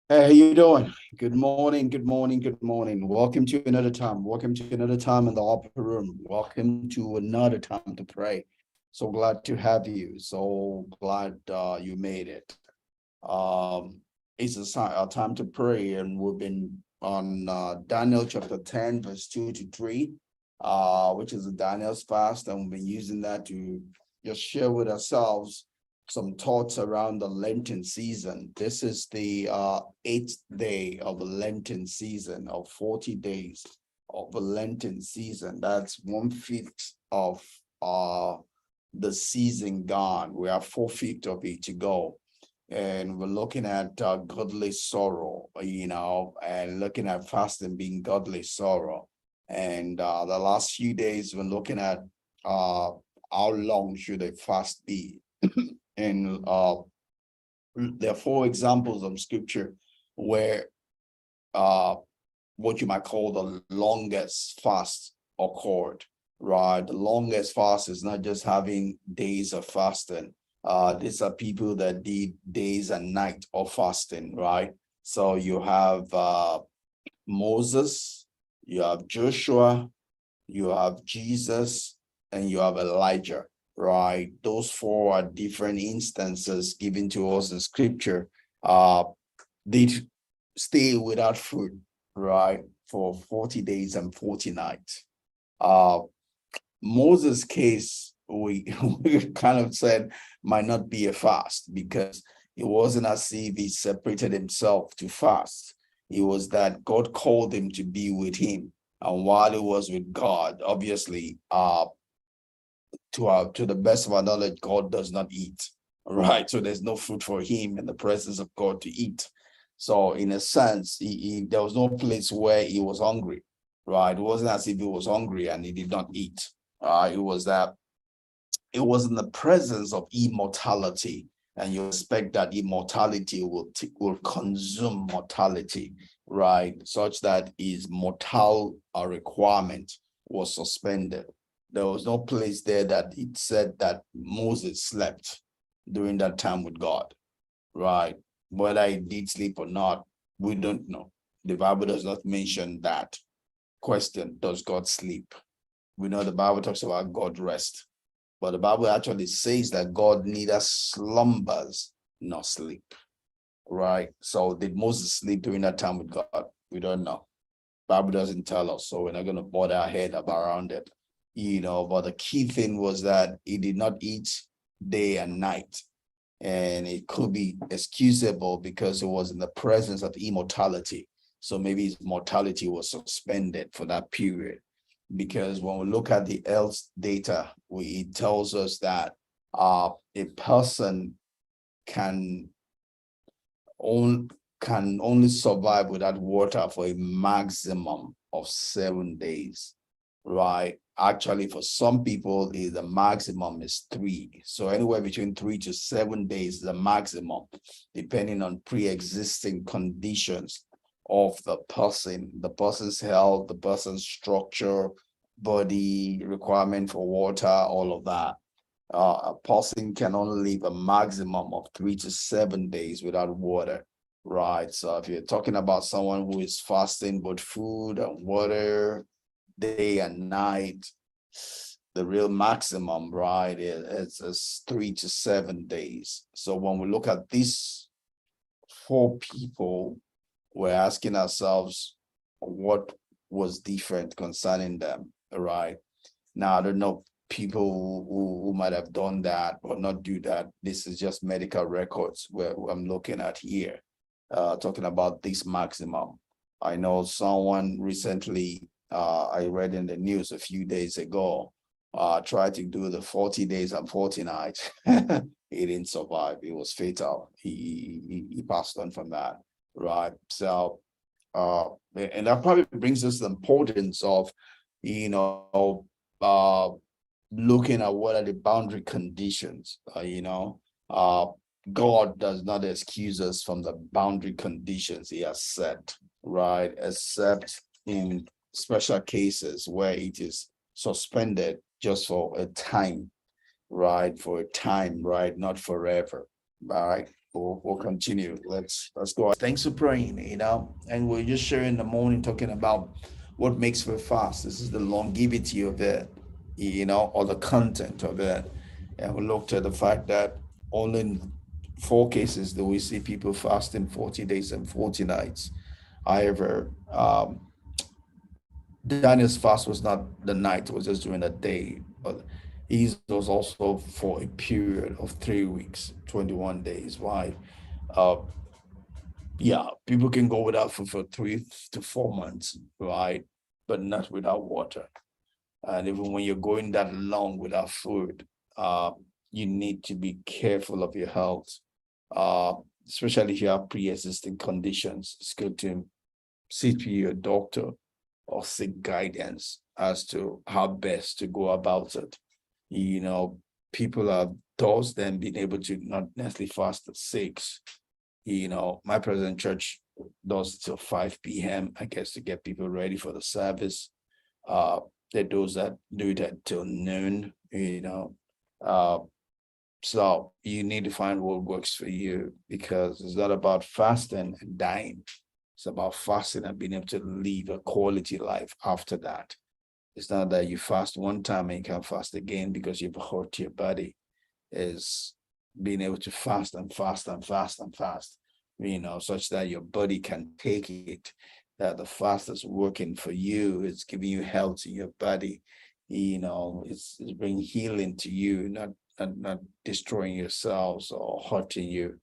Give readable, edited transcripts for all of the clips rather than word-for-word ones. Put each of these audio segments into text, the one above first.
Hey, how you doing? Good morning, good morning, good morning. Welcome to another time. Welcome to another time in the upper room. Welcome to another time to pray. So glad to have you. So glad you made it. Um, it's a time to pray, and we've been on Daniel chapter 10, verse 2 to 3, which is a Daniel's fast, and we've been using that to just share with ourselves some thoughts around the Lenten season. This is the eighth day of the Lenten season, of 40 days of the Lenten season. That's 1/5 of the season gone. We have 4/5 of it to go, and we're looking at godly sorrow, and looking at fasting being godly sorrow. And the last few days, we're looking at how long should a fast be. And there are four examples of scripture where uh, what you might call the longest fast occurred, right? The longest fast is not just having days of fasting. These are people that did days and night of fasting, right? So you have Moses, you have Joshua, you have Jesus, and you have Elijah, right? Those four are different instances given to us in scripture. They stay without food, right, for 40 days and 40 nights. Uh, Moses' case, we, we kind of said might not be a fast because it wasn't as if he separated himself to fast. It was that God called him to be with him. And while he was with God, obviously, to the best of our knowledge, God does not eat, right? So there's no food for him in the presence of God to eat. So in a sense, there was no place where he was hungry, right? It wasn't as if he was hungry and he did not eat. It was that it was in the presence of immortality, and you expect that immortality will consume mortality, right? Such that his mortal requirement was suspended. There was no place there that it said that Moses slept during that time with God, right? Whether he did sleep or not, we don't know. The Bible does not mention that. Question: does God sleep? We know the Bible talks about God rest, but the Bible actually says that God neither slumbers nor sleep, right? So did Moses sleep during that time with God? We don't know. Bible doesn't tell us, so we're not going to bother our head around it, But the key thing was that he did not eat day and night, and it could be excusable because it was in the presence of immortality. So maybe his mortality was suspended for that period, because when we look at the health data, it tells us that a person can only survive without water for a maximum of 7 days, right? Actually, for some people, the maximum is 3. So anywhere between 3 to 7 days is the maximum, depending on pre-existing conditions of the person's health, the person's structure, body requirement for water, all of that. A person can only live a maximum of 3 to 7 days without water, right? So if you're talking about someone who is fasting both food and water day and night, the real maximum, right, is 3 to 7 days. So when we look at these four people, we're asking ourselves what was different concerning them, right? Now, I don't know people who might have done that or not do that. This is just medical records where I'm looking at here, talking about this maximum. I know someone recently, I read in the news a few days ago, tried to do the 40 days and 40 nights. He didn't survive. It was fatal. He passed on from that, right? So, and that probably brings us the importance of, you know, uh, looking at what are the boundary conditions. God does not excuse us from the boundary conditions he has set, right? Except in special cases where it is suspended just for a time, right? For a time, right? Not forever, right? we'll continue. Let's go. Thanks for praying, and we're just sharing in the morning talking about what makes for a fast. This is the longevity of it, or the content of it. And we looked at the fact that only in 4 cases do we see people fasting 40 days and 40 nights. However, Daniel's fast was not the night, it was just during the day, but his was also for a period of 3 weeks, 21 days. Why? Uh, yeah, people can go without food for 3 to 4 months, right? But not without water. And even when you're going that long without food, uh, you need to be careful of your health, uh, especially if you have pre-existing conditions. It's good to see to your doctor or seek guidance as to how best to go about it. People are those then being able to not necessarily fast at 6. My present church does till 5 p.m., I guess, to get people ready for the service. There are those that do it until noon, Uh, so you need to find what works for you, because it's not about fasting and dying. It's about fasting and being able to live a quality life after that. It's not that you fast one time and you can't fast again because you've hurt your body. Is being able to fast and fast and fast and fast, such that your body can take it, that the fast is working for you. It's giving you health in your body. It's bringing healing to you, not destroying yourselves or hurting you.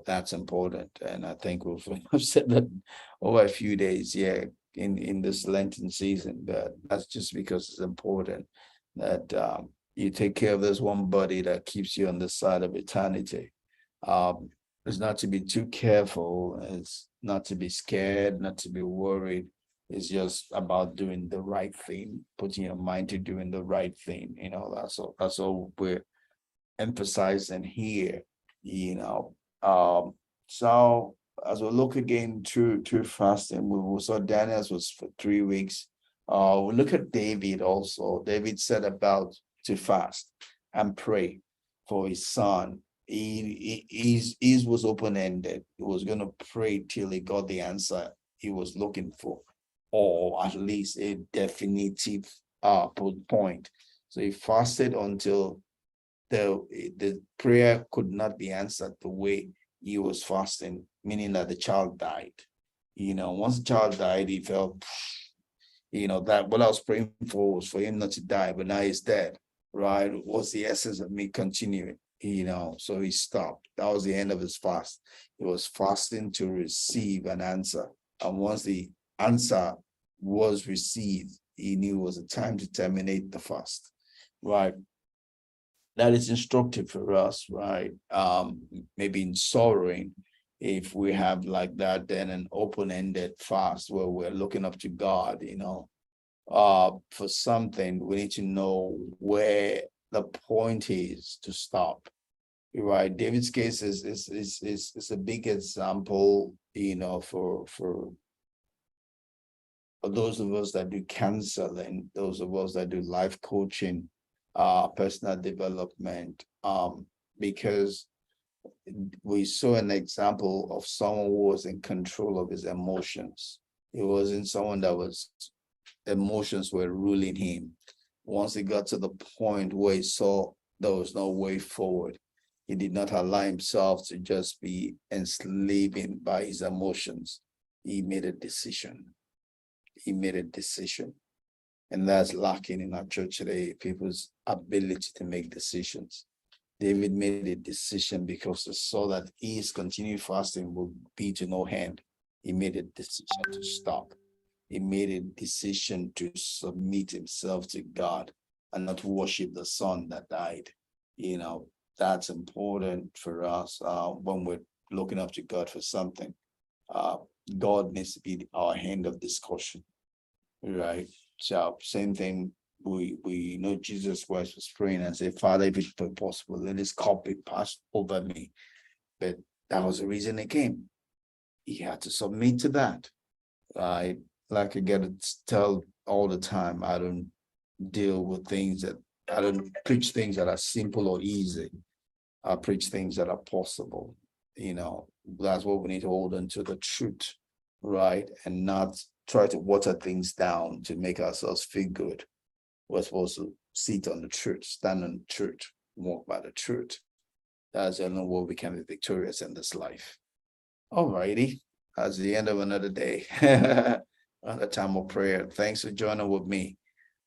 That's important. And I think we've said that over a few days, yeah, in this Lenten season, but that's just because it's important that you take care of this one body that keeps you on the side of eternity. It's not to be too careful. It's not to be scared, not to be worried. It's just about doing the right thing, putting your mind to doing the right thing. That's all we're emphasizing here. So as we look again through fasting, we saw Daniel's was for 3 weeks. We look at David also. David said about to fast and pray for his son. His was open-ended. He was going to pray till he got the answer he was looking for, or at least a definitive point. So he fasted until the prayer could not be answered the way he was fasting, meaning that the child died. Once the child died, he felt, that what I was praying for was for him not to die, but now he's dead, right? What's the essence of me continuing? So he stopped. That was the end of his fast. He was fasting to receive an answer. And once the answer was received, he knew it was a time to terminate the fast, right? That is instructive for us, right? Maybe in sorrowing, if we have like that, then an open-ended fast where we're looking up to God, for something, we need to know where the point is to stop. Right. David's case is a big example, for those of us that do counseling, those of us that do life coaching, personal development, because we saw an example of someone who was in control of his emotions. It wasn't someone that was emotions were ruling him. Once he got to the point where he saw there was no way forward, he did not allow himself to just be enslaved by his emotions. He made a decision. And that's lacking in our church today, people's ability to make decisions. David made a decision because he saw that his continued fasting would be to no end. He made a decision to stop. He made a decision to submit himself to God and not worship the son that died. That's important for us when we're looking up to God for something. God needs to be our hand of discussion, right? So same thing, we know Jesus Christ was praying and said, Father, if it's possible, let this cup be passed over me. But that was the reason he came. He had to submit to that. Like I get to tell all the time, I don't preach things that are simple or easy. I preach things that are possible. That's what we need to hold on to, the truth, right? And not try to water things down to make ourselves feel good. We're supposed to sit on the truth, stand on the truth, walk by the truth. That's the only way we can be victorious in this life. All righty. That's the end of another day. Another time of prayer. Thanks for joining with me.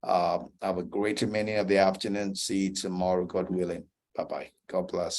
Have a great remaining of the afternoon. See you tomorrow, God willing. Bye bye. God bless.